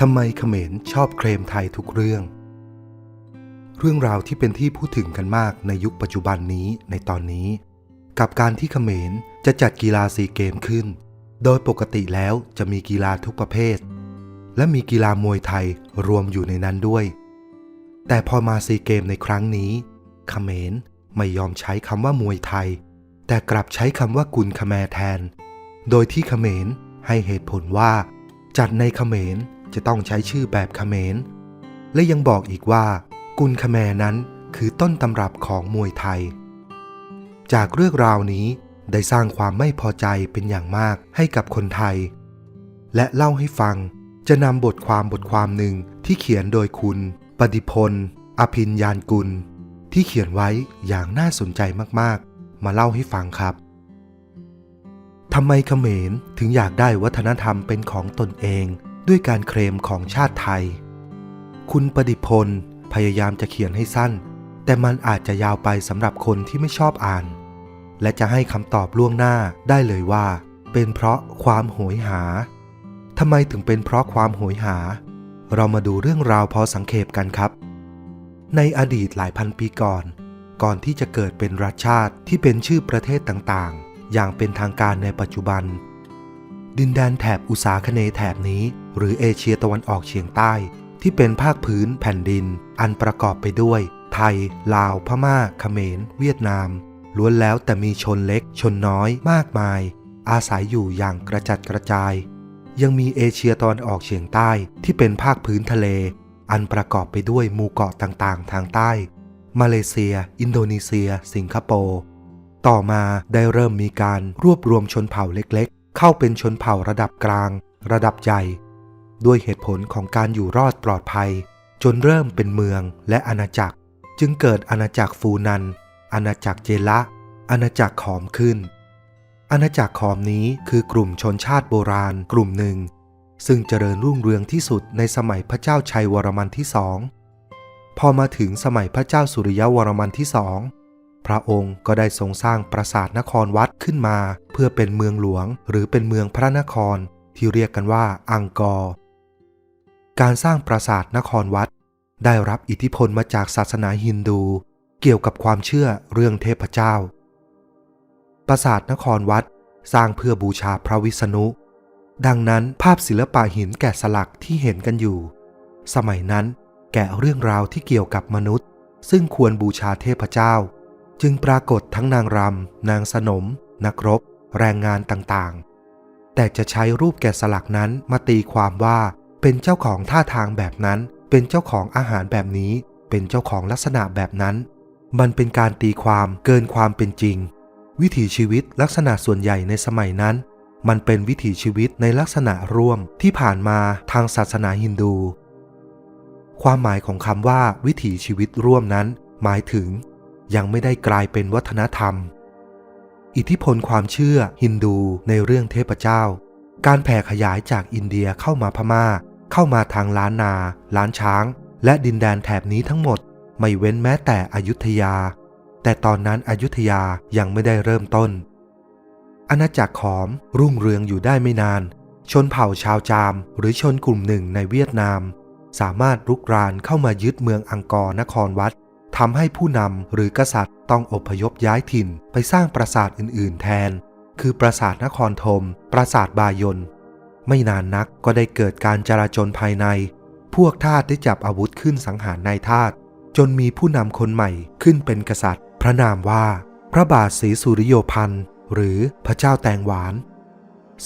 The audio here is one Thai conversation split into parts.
ทำไมเขมรชอบเคลมไทยทุกเรื่องราวที่เป็นที่พูดถึงกันมากในยุคปัจจุบันนี้ในตอนนี้กับการที่เขมรจะจัดกีฬาซีเกมขึ้นโดยปกติแล้วจะมีกีฬาทุกประเภทและมีกีฬามวยไทยรวมอยู่ในนั้นด้วยแต่พอมาซีเกมในครั้งนี้เขมรไม่ยอมใช้คำว่ามวยไทยแต่กลับใช้คำว่ากุนคแมแทนโดยที่เขมรให้เหตุผลว่าจัดในเขมรจะต้องใช้ชื่อแบบเขมรและยังบอกอีกว่ากุนคแมนั้นคือต้นตำรับของมวยไทยจากเรื่องราวนี้ได้สร้างความไม่พอใจเป็นอย่างมากให้กับคนไทยและเล่าให้ฟังจะนำบทความหนึ่งที่เขียนโดยคุณปฏิพลอภิญญาณกุลที่เขียนไว้อย่างน่าสนใจมากๆมาเล่าให้ฟังครับทำไมเขมรถึงอยากได้วัฒนธรรมเป็นของตนเองด้วยการเคลมของชาติไทยคุณปฏิพลพยายามจะเขียนให้สั้นแต่มันอาจจะยาวไปสำหรับคนที่ไม่ชอบอ่านและจะให้คำตอบล่วงหน้าได้เลยว่าเป็นเพราะความโหยหาทำไมถึงเป็นเพราะความโหยหาเรามาดูเรื่องราวพอสังเขปกันครับในอดีตหลายพันปีก่อนที่จะเกิดเป็นรัฐชาติที่เป็นชื่อประเทศต่างๆอย่างเป็นทางการในปัจจุบันดินแดนแถบอุษาคเนย์แถบนี้หรือเอเชียตะวันออกเฉียงใต้ที่เป็นภาคพื้นแผ่นดินอันประกอบไปด้วยไทยลาวพม่าเขมรเวียดนามล้วนแล้วแต่มีชนเล็กชนน้อยมากมายอาศัยอยู่อย่างกระจัดกระจายยังมีเอเชียตะวันออกเฉียงใต้ที่เป็นภาคพื้นทะเลอันประกอบไปด้วยหมู่เกาะต่างๆทางใต้มาเลเซียอินโดนีเซียสิงคโปร์ต่อมาได้เริ่มมีการรวบรวมชนเผ่าเล็กๆเข้าเป็นชนเผ่าระดับกลางระดับใหญ่ด้วยเหตุผลของการอยู่รอดปลอดภัยจนเริ่มเป็นเมืองและอาณาจักรจึงเกิดอาณาจักรฟูนันอาณาจักรเจละอาณาจักรขอมขึ้นอาณาจักรขอมนี้คือกลุ่มชนชาติโบราณกลุ่มหนึ่งซึ่งเจริญรุ่งเรืองที่สุดในสมัยพระเจ้าชัยวรมันที่สองพอมาถึงสมัยพระเจ้าสุริยวรมันที่สองพระองค์ก็ได้ทรงสร้างปราสาทนครวัดขึ้นมาเพื่อเป็นเมืองหลวงหรือเป็นเมืองพระนครที่เรียกกันว่าอังกอร์การสร้างปราสาทนครวัดได้รับอิทธิพลมาจากศาสนาฮินดูเกี่ยวกับความเชื่อเรื่องเทพเจ้าปราสาทนครวัดสร้างเพื่อบูชาพระวิษณุดังนั้นภาพศิลปะหินแกะสลักที่เห็นกันอยู่สมัยนั้นแกะเรื่องราวที่เกี่ยวกับมนุษย์ซึ่งควรบูชาเทพเจ้าจึงปรากฏทั้งนางรำนางสนมนักรบแรงงานต่างๆแต่จะใช้รูปแกะสลักนั้นมาตีความว่าเป็นเจ้าของท่าทางแบบนั้นเป็นเจ้าของอาหารแบบนี้เป็นเจ้าของลักษณะแบบนั้นมันเป็นการตีความเกินความเป็นจริงวิถีชีวิตลักษณะส่วนใหญ่ในสมัยนั้นมันเป็นวิถีชีวิตในลักษณะร่วมที่ผ่านมาทางศาสนาฮินดูความหมายของคำว่าวิถีชีวิตร่วมนั้นหมายถึงยังไม่ได้กลายเป็นวัฒนธรรมอิทธิพลความเชื่อฮินดูในเรื่องเทพเจ้าการแผ่ขยายจากอินเดียเข้ามาพม่าเข้ามาทางล้านนาล้านช้างและดินแดนแถบนี้ทั้งหมดไม่เว้นแม้แต่อยุธยาแต่ตอนนั้นอยุธยายังไม่ได้เริ่มต้นอาณาจักรขอมรุ่งเรืองอยู่ได้ไม่นานชนเผ่าชาวจามหรือชนกลุ่มหนึ่งในเวียดนามสามารถรุกรานเข้ามายึดเมืองอังกอร์นครวัดทำให้ผู้นำหรือกษัตริย์ต้องอพยพย้ายถิ่นไปสร้างปราสาทอื่นๆแทนคือปราสาทนครธมปราสาทบายนไม่นานนักก็ได้เกิดการจลาจลภายในพวกทาสได้จับอาวุธขึ้นสังหารนายทาสจนมีผู้นำคนใหม่ขึ้นเป็นกษัตริย์พระนามว่าพระบาทศรีสุริโยพันธ์หรือพระเจ้าแตงหวาน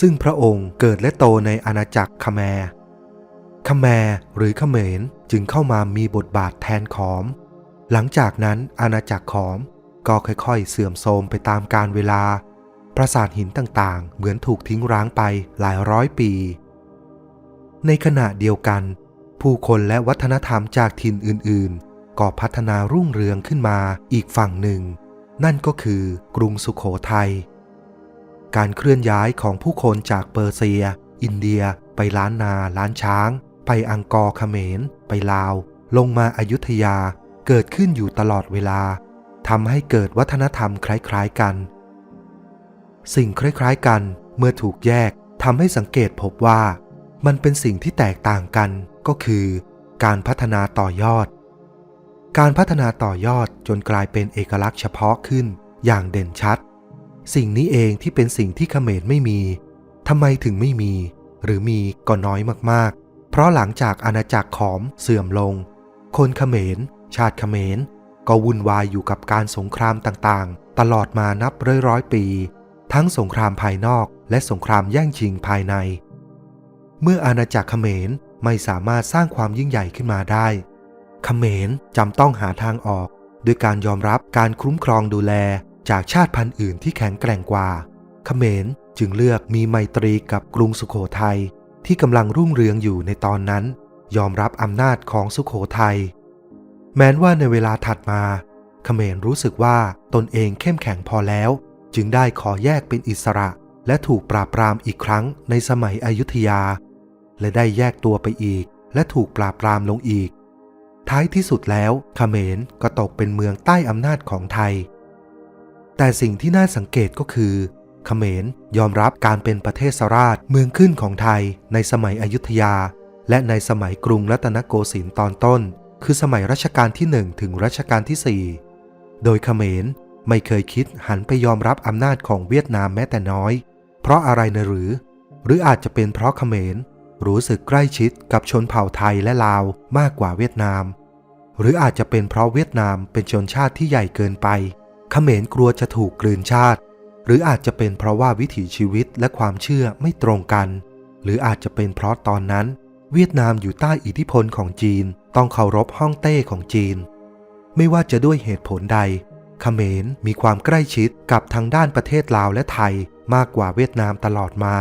ซึ่งพระองค์เกิดและโตในอาณาจักรคแมร์หรือเขมรจึงเข้ามามีบทบาทแทนขอมหลังจากนั้นอาณาจักรขอมก็ค่อยๆเสื่อมโทรมไปตามกาลเวลาปราสาทหินต่างๆเหมือนถูกทิ้งร้างไปหลายร้อยปีในขณะเดียวกันผู้คนและวัฒนธรรมจากถิ่นอื่นๆก็พัฒนารุ่งเรืองขึ้นมาอีกฝั่งหนึ่งนั่นก็คือกรุงสุโขทัยการเคลื่อนย้ายของผู้คนจากเปอร์เซียอินเดียไปล้านนาล้านช้างไปอังกอร์เขมรไปลาวลงมาอยุธยาเกิดขึ้นอยู่ตลอดเวลาทำให้เกิดวัฒนธรรมคล้ายๆกันสิ่งคล้ายๆกันเมื่อถูกแยกทำให้สังเกตพบว่า มันเป็นสิ่งที่แตกต่างกันก็คือการพัฒนาต่อยอดการพัฒนาต่อยอดจนกลายเป็นเอกลักษณ์เฉพาะขึ้นอย่างเด่นชัดสิ่งนี้เองที่เป็นสิ่งที่เขมรไม่มีทำไมถึงไม่มีหรือมีก็น้อยมากๆเพราะหลังจากอาณาจักรขอมเสื่อมลงคนเขมรชาติเขมรก็วุ่นวายอยู่กับการสงครามต่างๆตลอดมานับร้อยปีทั้งสงครามภายนอกและสงครามแย่งชิงภายในเมื่ออาณาจักรเขมรไม่สามารถสร้างความยิ่งใหญ่ขึ้นมาได้เขมรจำต้องหาทางออกด้วยการยอมรับการคุ้มครองดูแลจากชาติพันธุ์อื่นที่แข็งแกร่งกว่าเขมรจึงเลือกมีไมตรีกับกรุงสุโขทัยที่กำลังรุ่งเรืองอยู่ในตอนนั้นยอมรับอำนาจของสุโขทัยแม้ว่าในเวลาถัดมาเขมรรู้สึกว่าตนเองเข้มแข็งพอแล้วจึงได้ขอแยกเป็นอิสระและถูกปราบปรามอีกครั้งในสมัยอยุธยาและได้แยกตัวไปอีกและถูกปราบปรามลงอีกท้ายที่สุดแล้วเขมรก็ตกเป็นเมืองใต้อำนาจของไทยแต่สิ่งที่น่าสังเกตก็คือเขมรยอมรับการเป็นประเทศราชเมืองขึ้นของไทยในสมัยอยุธยาและในสมัยกรุงรัตนโกสินทร์ตอนต้นคือสมัยรัชกาลที่1ถึงรัชกาลที่4โดยเขมรไม่เคยคิดหันไปยอมรับอำนาจของเวียดนามแม้แต่น้อยเพราะอะไรนะหรืออาจจะเป็นเพราะเขมรรู้สึกใกล้ชิดกับชนเผ่าไทยและลาวมากกว่าเวียดนามหรืออาจจะเป็นเพราะเวียดนามเป็นชนชาติที่ใหญ่เกินไปเขมรกลัวจะถูกกลืนชาติหรืออาจจะเป็นเพราะว่าวิถีชีวิตและความเชื่อไม่ตรงกันหรืออาจจะเป็นเพราะตอนนั้นเวียดนามอยู่ใต้อิทธิพลของจีนต้องเคารพฮ่องเต้ของจีนไม่ว่าจะด้วยเหตุผลใดเขมรมีความใกล้ชิดกับทางด้านประเทศลาวและไทยมากกว่าเวียดนามตลอดมา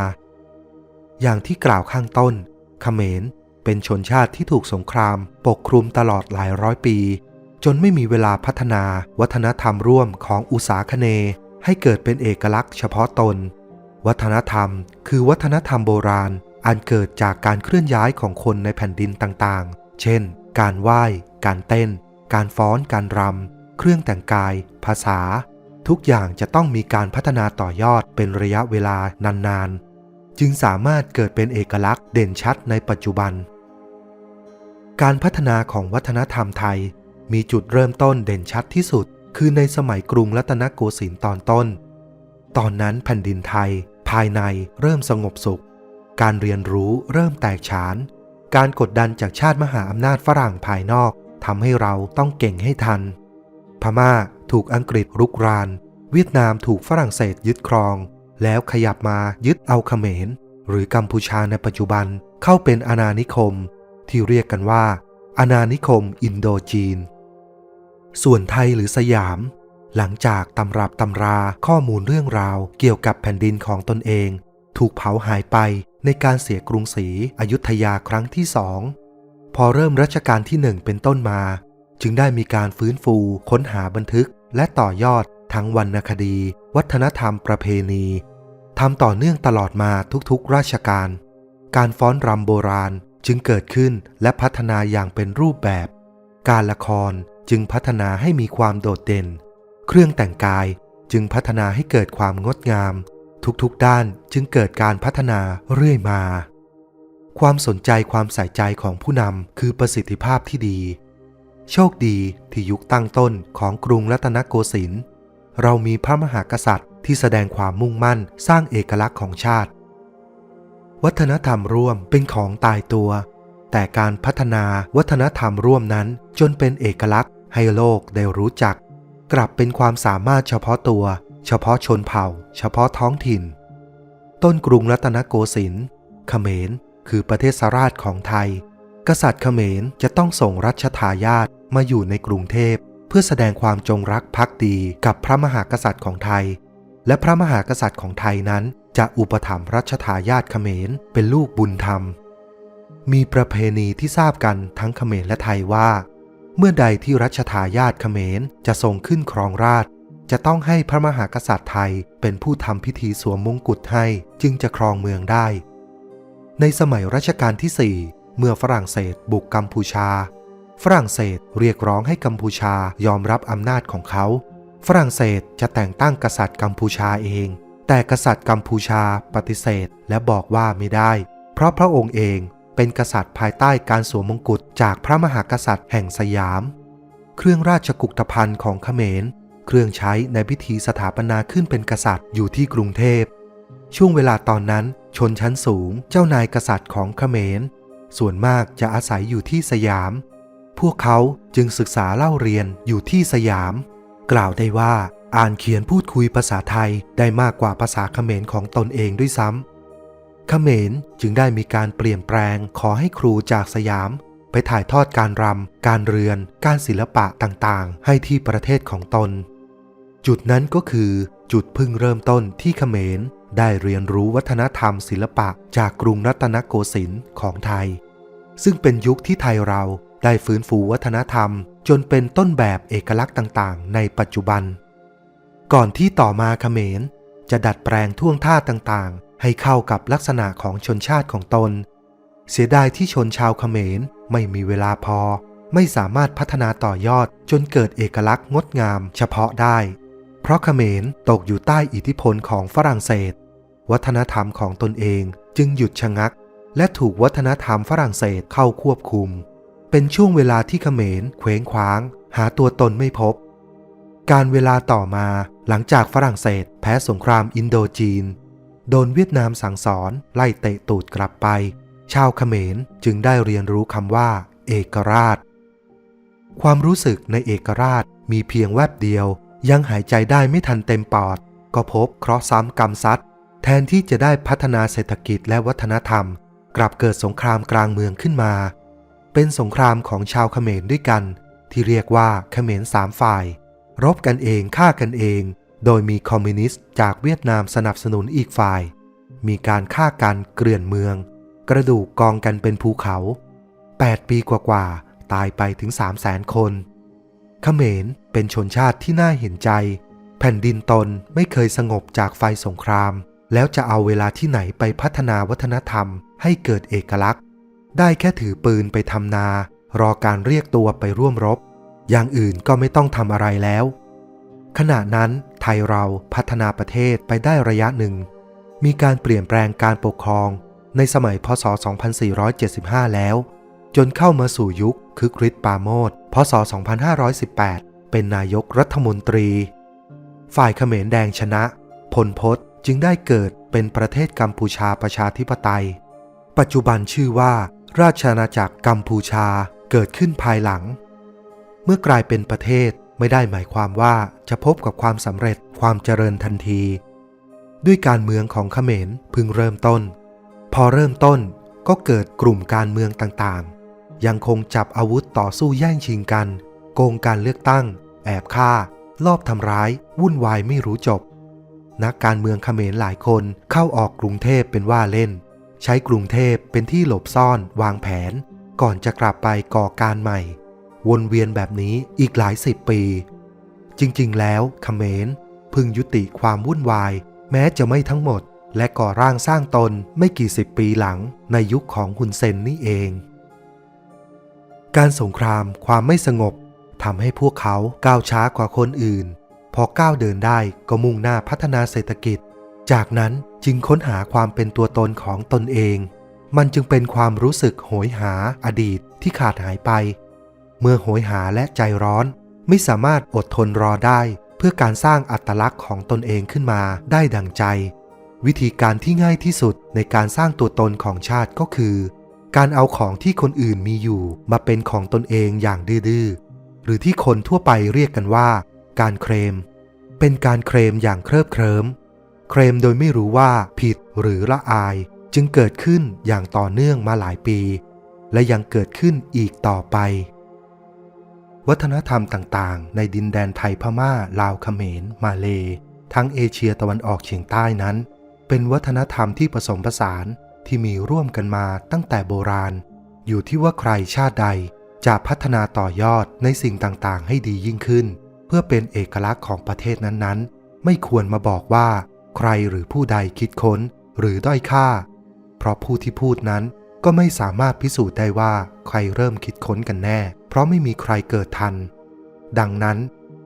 อย่างที่กล่าวข้างต้นเขมรเป็นชนชาติที่ถูกสงครามปกคลุมตลอดหลายร้อยปีจนไม่มีเวลาพัฒนาวัฒนธรรมร่วมของอุษาคเนย์ให้เกิดเป็นเอกลักษณ์เฉพาะตนวัฒนธรรมคือวัฒนธรรมโบราณอันเกิดจากการเคลื่อนย้ายของคนในแผ่นดินต่างๆเช่นการไหว้การเต้นการฟ้อนการรำเครื่องแต่งกายภาษาทุกอย่างจะต้องมีการพัฒนาต่อยอดเป็นระยะเวลานานๆจึงสามารถเกิดเป็นเอกลักษณ์เด่นชัดในปัจจุบันการพัฒนาของวัฒนธรรมไทยมีจุดเริ่มต้นเด่นชัดที่สุดคือในสมัยกรุงรัตนโกสินทร์ตอนต้นตอนนั้นแผ่นดินไทยภายในเริ่มสงบสุขการเรียนรู้เริ่มแตกฉานการกดดันจากชาติมหาอำนาจฝรั่งภายนอกทำให้เราต้องเก่งให้ทันพม่าถูกอังกฤษรุกรานเวียดนามถูกฝรั่งเศสยึดครองแล้วขยับมายึดเอาเขมรหรือกัมพูชาในปัจจุบันเข้าเป็นอาณานิคมที่เรียกกันว่าอาณานิคมอินโดจีนส่วนไทยหรือสยามหลังจากตำรับตำราข้อมูลเรื่องราวเกี่ยวกับแผ่นดินของตนเองถูกเผาหายไปในการเสียกรุงศรีอยุธยาครั้งที่2พอเริ่มรัชกาลที่1เป็นต้นมาจึงได้มีการฟื้นฟูค้นหาบันทึกและต่อยอดทั้งวรรณคดีวัฒนธรรมประเพณีทำต่อเนื่องตลอดมาทุกๆราชการการฟ้อนรำโบราณจึงเกิดขึ้นและพัฒนาอย่างเป็นรูปแบบการละครจึงพัฒนาให้มีความโดดเด่นเครื่องแต่งกายจึงพัฒนาให้เกิดความงดงามทุกๆด้านจึงเกิดการพัฒนาเรื่อยมาความสนใจความใส่ใจของผู้นำคือประสิทธิภาพที่ดีโชคดีที่ยุคตั้งต้นของกรุงรัตนโกสินทร์เรามีพระมหากษัตริย์ที่แสดงความมุ่งมั่นสร้างเอกลักษณ์ของชาติวัฒนธรรมร่วมเป็นของตายตัวแต่การพัฒนาวัฒนธรรมร่วมนั้นจนเป็นเอกลักษณ์ให้โลกได้รู้จักกลับเป็นความสามารถเฉพาะตัวเฉพาะชนเผ่าเฉพาะท้องถิ่นต้นกรุงรัตนโกสินทร์เขมรคือประเทศราชของไทยกษัตริย์เขมรจะต้องส่งรัชทายาทมาอยู่ในกรุงเทพเพื่อแสดงความจงรักภักดีกับพระมหากษัตริย์ของไทยและพระมหากษัตริย์ของไทยนั้นจะอุปถัมภ์รัชทายาทเขมรเป็นลูกบุญธรรมมีประเพณีที่ทราบกันทั้งเขมรและไทยว่าเมื่อใดที่รัชทายาทเขมรจะทรงขึ้นครองราชย์จะต้องให้พระมหากษัตริย์ไทยเป็นผู้ทำพิธีสวมมงกุฎให้จึงจะครองเมืองได้ในสมัยรัชกาลที่4เมื่อฝรั่งเศสบุกกัมพูชาฝรั่งเศสเรียกร้องให้กัมพูชายอมรับอำนาจของเขาฝรั่งเศสจะแต่งตั้งกษัตริย์กัมพูชาเองแต่กษัตริย์กัมพูชาปฏิเสธและบอกว่าไม่ได้ เพราะพระองค์เองเป็นกษัตริย์ภายใต้การสวมมงกุฎจากพระมหากษัตริย์แห่งสยามเครื่องราชกุฏภัณฑ์ของเขมรเครื่องใช้ในพิธีสถาปนาขึ้นเป็นกษัตริย์อยู่ที่กรุงเทพช่วงเวลาตอนนั้นชนชั้นสูงเจ้านายกษัตริย์ของเขมรส่วนมากจะอาศัยอยู่ที่สยามพวกเขาจึงศึกษาเล่าเรียนอยู่ที่สยามกล่าวได้ว่าอ่านเขียนพูดคุยภาษาไทยได้มากกว่าภาษาเขมรของตนเองด้วยซ้ำเขมรจึงได้มีการเปลี่ยนแปลงขอให้ครูจากสยามไปถ่ายทอดการรำการเรือนการศิลปะต่างๆให้ที่ประเทศของตนจุดนั้นก็คือจุดพึ่งเริ่มต้นที่เขมรได้เรียนรู้วัฒนธรรมศิลปะจากกรุงรัตนโกสินทร์ของไทยซึ่งเป็นยุคที่ไทยเราได้ฟื้นฟูวัฒนธรรมจนเป็นต้นแบบเอกลักษณ์ต่างๆในปัจจุบันก่อนที่ต่อมาเขมรจะดัดแปลงท่วงท่าต่างๆให้เข้ากับลักษณะของชนชาติของตนเสียดายที่ชนชาวเขมรไม่มีเวลาพอไม่สามารถพัฒนาต่อยอดจนเกิดเอกลักษณ์งดงามเฉพาะได้เพราะเขมรตกอยู่ใต้อิทธิพลของฝรั่งเศสวัฒนธรรมของตนเองจึงหยุดชะงักและถูกวัฒนธรรมฝรั่งเศสเข้าควบคุมเป็นช่วงเวลาที่เขมรเคว้งคว้างหาตัวตนไม่พบการเวลาต่อมาหลังจากฝรั่งเศสแพ้สงครามอินโดจีนโดนเวียดนามสั่งสอนไล่เตะตูดกลับไปชาวเขมรจึงได้เรียนรู้คำว่าเอกราชความรู้สึกในเอกราชมีเพียงแวบเดียวยังหายใจได้ไม่ทันเต็มปอดก็พบเคราะห์ซ้ำกรรมซัดแทนที่จะได้พัฒนาเศรษฐกิจและวัฒนธรรมกลับเกิดสงครามกลางเมืองขึ้นมาเป็นสงครามของชาวเขมรด้วยกันที่เรียกว่าเขมร3ฝ่ายรบกันเองฆ่ากันเองโดยมีคอมมิวนิสต์จากเวียดนามสนับสนุนอีกฝ่ายมีการฆ่ากันเกลื่อนเมืองกระดูกกองกันเป็นภูเขา8 ปีกว่าๆตายไปถึง 300,000 คนเขมรเป็นชนชาติที่น่าเห็นใจแผ่นดินตนไม่เคยสงบจากไฟสงครามแล้วจะเอาเวลาที่ไหนไปพัฒนาวัฒนธรรมให้เกิดเอกลักษณ์ได้แค่ถือปืนไปทำนารอการเรียกตัวไปร่วมรบอย่างอื่นก็ไม่ต้องทำอะไรแล้วขณะนั้นไทยเราพัฒนาประเทศไปได้ระยะหนึ่งมีการเปลี่ยนแปลงการปกครองในสมัยพ.ศ. 2475 แล้วจนเข้ามาสู่ยุคคึกฤทธิ์ปราโมช พ.ศ. 2518 เป็นนายกรัฐมนตรีฝ่ายเขมรแดงชนะพลพตจึงได้เกิดเป็นประเทศกัมพูชาประชาธิปไตยปัจจุบันชื่อว่าราชอาณาจักรกัมพูชาเกิดขึ้นภายหลังเมื่อกลายเป็นประเทศไม่ได้หมายความว่าจะพบกับความสำเร็จความเจริญทันทีด้วยการเมืองของเขมรเพิ่งเริ่มต้นพอเริ่มต้นก็เกิดกลุ่มการเมืองต่างๆยังคงจับอาวุธต่อสู้แย่งชิงกันโกงการเลือกตั้งแอบฆ่าลอบทำร้ายวุ่นวายไม่รู้จบนักการเมืองเขมรหลายคนเข้าออกกรุงเทพเป็นว่าเล่นใช้กรุงเทพเป็นที่หลบซ่อนวางแผนก่อนจะกลับไปก่อการใหม่วนเวียนแบบนี้อีกหลาย10 ปีจริงๆแล้วเขมรพึงยุติความวุ่นวายแม้จะไม่ทั้งหมดและก่อร่างสร้างตนไม่กี่10 ปีหลังในยุคของฮุนเซนนี่เองการสงครามความไม่สงบทำให้พวกเขาก้าวช้ากว่าคนอื่นพอก้าวเดินได้ก็มุ่งหน้าพัฒนาเศรษฐกิจจากนั้นจึงค้นหาความเป็นตัวตนของตนเองมันจึงเป็นความรู้สึกโหยหาอดีตที่ขาดหายไปเมื่อโหยหาและใจร้อนไม่สามารถอดทนรอได้เพื่อการสร้างอัตลักษณ์ของตนเองขึ้นมาได้ดังใจวิธีการที่ง่ายที่สุดในการสร้างตัวตนของชาติก็คือการเอาของที่คนอื่นมีอยู่มาเป็นของตนเองอย่างดื้อๆหรือที่คนทั่วไปเรียกกันว่าการเคลมเป็นการเคลมอย่างเคลิบเคลิ้มเคลมโดยไม่รู้ว่าผิดหรือละอายจึงเกิดขึ้นอย่างต่อเนื่องมาหลายปีและยังเกิดขึ้นอีกต่อไปวัฒนธรรมต่างๆในดินแดนไทยพม่าลาวเขมรมาเลทั้งเอเชียตะวันออกเฉียงใต้นั้นเป็นวัฒนธรรมที่ผสมผสานที่มีร่วมกันมาตั้งแต่โบราณอยู่ที่ว่าใครชาติใดจะพัฒนาต่อยอดในสิ่งต่างๆให้ดียิ่งขึ้นเพื่อเป็นเอกลักษณ์ของประเทศนั้นๆไม่ควรมาบอกว่าใครหรือผู้ใดคิดค้นหรือด้อยค่าเพราะผู้ที่พูดนั้นก็ไม่สามารถพิสูจน์ได้ว่าใครเริ่มคิดค้นกันแน่เพราะไม่มีใครเกิดทันดังนั้น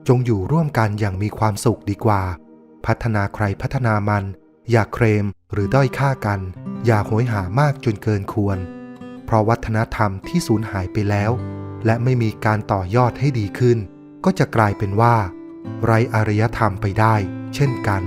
จงอยู่ร่วมกันอย่างมีความสุขดีกว่าพัฒนาใครพัฒนามัน อย่าเคลมหรือด้อยค่ากันอย่าโหยหามากจนเกินควรเพราะวัฒนธรรมที่สูญหายไปแล้วและไม่มีการต่อยอดให้ดีขึ้นก็จะกลายเป็นว่าไร้อารยธรรมไปได้เช่นกัน